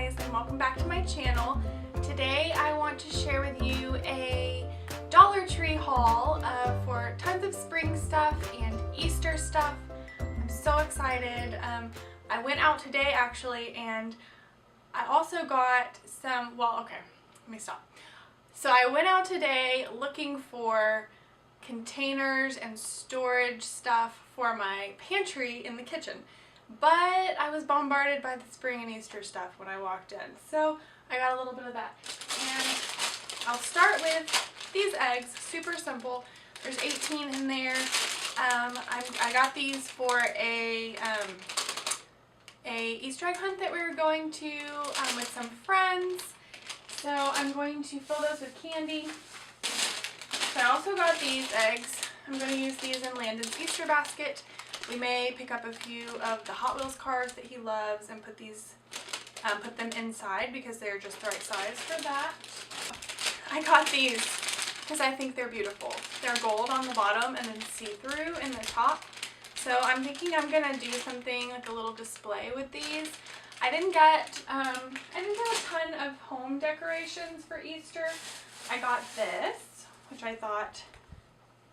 guys, and welcome back to my channel. Today I want to share with you a Dollar Tree haul for tons of spring stuff and Easter stuff. I'm so excited. I went out today actually, and I also got some, well, okay, let me stop. So I went out today looking for containers and storage stuff for my pantry in the kitchen. But I was bombarded by the spring and Easter stuff when I walked in. So I got a little bit of that. And I'll start with these eggs, super simple. There's 18 in there. I got these for a Easter egg hunt that we were going to with some friends. So I'm going to fill those with candy. So I also got these eggs. I'm going to use these in Landon's Easter basket. We may pick up a few of the Hot Wheels cars that he loves and put them inside because they're just the right size for that. I got these because I think they're beautiful. They're gold on the bottom and then see-through in the top. So I'm thinking I'm gonna do something like a little display with these. I didn't get a ton of home decorations for Easter. I got this, which I thought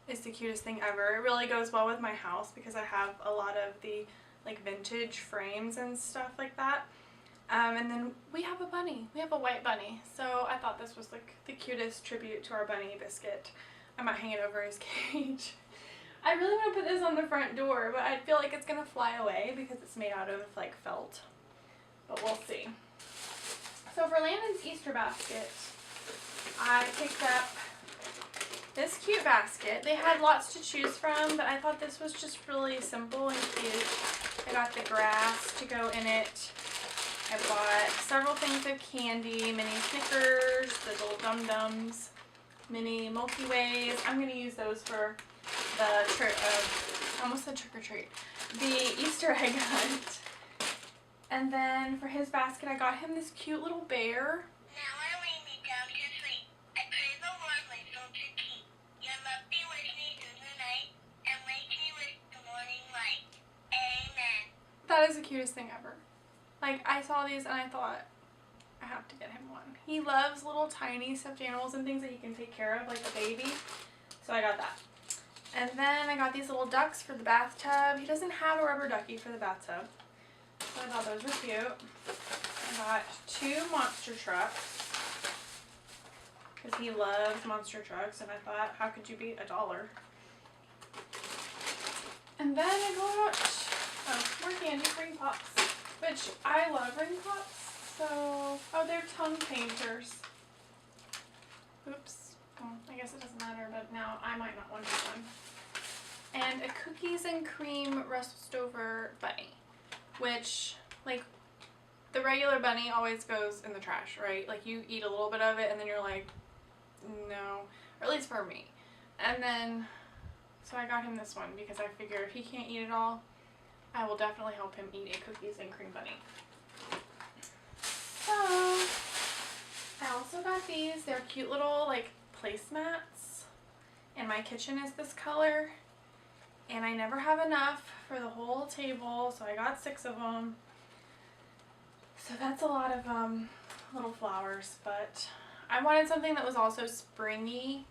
is the cutest thing ever. It really goes well with my house because I have a lot of the like vintage frames and stuff like that. And then we have a bunny. We have a white bunny. So I thought this was like the cutest tribute to our bunny biscuit. I might hang it over his cage. I really want to put this on the front door, but I feel like it's gonna fly away because it's made out of like felt. But we'll see. So for Landon's Easter basket, I picked up this cute basket. They had lots to choose from, but I thought this was just really simple and cute. I got the grass to go in it. I bought several things of candy, mini Snickers, the little Dum-Dums, mini Milky Ways. I'm going to use those for the, almost the trick-or-treat, the Easter egg hunt. And then for his basket, I got him this cute little bear. That is the cutest thing ever. Like, I saw these and I thought, I have to get him one. He loves little tiny stuffed animals and things that he can take care of, like a baby. So I got that. And then I got these little ducks for the bathtub. He doesn't have a rubber ducky for the bathtub, so I thought those were cute. I got 2 monster trucks because he loves monster trucks, and I thought, how could you beat $1? And then I got more candy, ring pops, which I love ring pops. So, oh, they're tongue painters. Oops. Oh, I guess it doesn't matter, but now I might not want this one. And a cookies and cream rust over bunny, which, like, the regular bunny always goes in the trash, right? Like, you eat a little bit of it and then you're like, no, or at least for me. And then, so I got him this one because I figure if he can't eat it all, I will definitely help him eat a cookies and cream bunny. So, I also got these. They're cute little, like, placemats. And my kitchen is this color. And I never have enough for the whole table, so I got 6 of them. So that's a lot of little flowers, but I wanted something that was also springy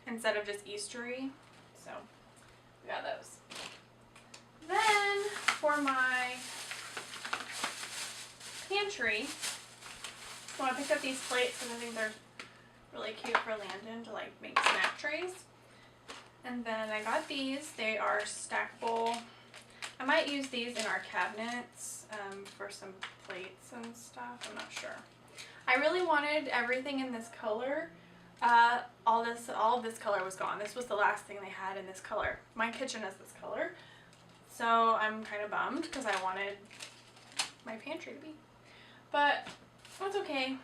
instead of just Eastery. So, we got those. Then, for my pantry, so I picked up these plates because I think they're really cute for Landon to like make snack trays. And then I got these. They are stackable. I might use these in our cabinets for some plates and stuff. I'm not sure. I really wanted everything in this color. All of this color was gone. This was the last thing they had in this color. My kitchen is this color. So I'm kind of bummed because I wanted my pantry to be. But that's okay.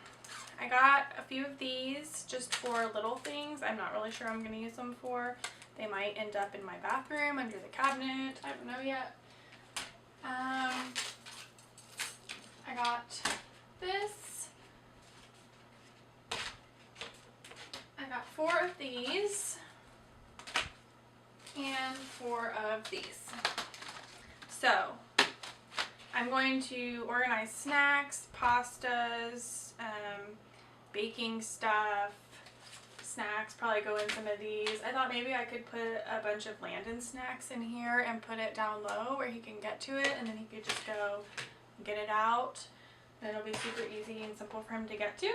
I got a few of these just for little things. I'm not really sure I'm going to use them for. They might end up in my bathroom under the cabinet. I don't know yet. I got this. I got 4 of these and 4 of these. So I'm going to organize snacks, pastas, baking stuff, snacks, probably go in some of these. I thought maybe I could put a bunch of Landon snacks in here and put it down low where he can get to it, and then he could just go get it out. And it'll be super easy and simple for him to get to.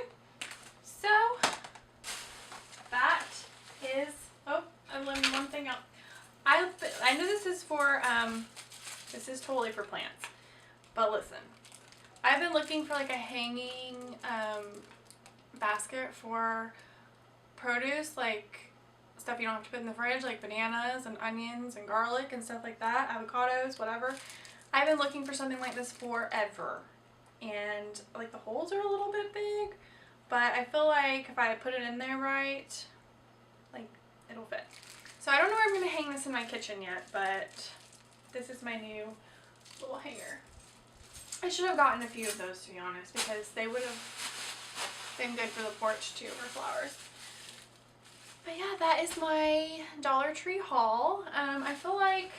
So that is, oh, I'm leaving one thing out. I know this is for, this is totally for plants, but listen, I've been looking for like a hanging basket for produce, like stuff you don't have to put in the fridge, like bananas and onions and garlic and stuff like that, avocados, whatever. I've been looking for something like this forever, and like the holes are a little bit big, but I feel like if I put it in there right, like it'll fit. So I don't know where I'm going to hang this in my kitchen yet, but this is my new little hanger. I should have gotten a few of those, to be honest, because they would have been good for the porch too, for flowers. But yeah, that is my Dollar Tree haul. I feel like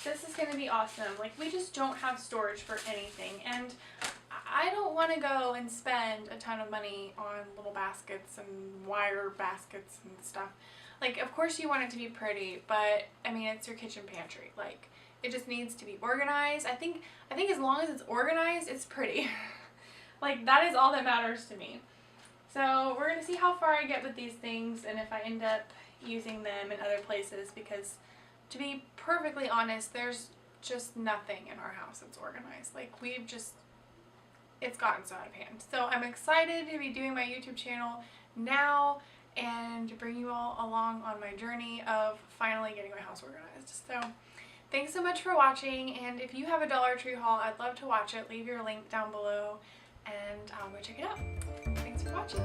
this is going to be awesome. Like, we just don't have storage for anything, and I don't want to go and spend a ton of money on little baskets and wire baskets and stuff. Like, of course you want it to be pretty, but I mean, it's your kitchen pantry. Like, it just needs to be organized. I think as long as it's organized, it's pretty. Like, that is all that matters to me. So we're going to see how far I get with these things and if I end up using them in other places, because to be perfectly honest, there's just nothing in our house that's organized. Like, it's gotten so out of hand. So I'm excited to be doing my YouTube channel now and to bring you all along on my journey of finally getting my house organized. So thanks so much for watching, and if you have a Dollar Tree haul, I'd love to watch it. Leave your link down below and I'll go check it out. Thanks for watching.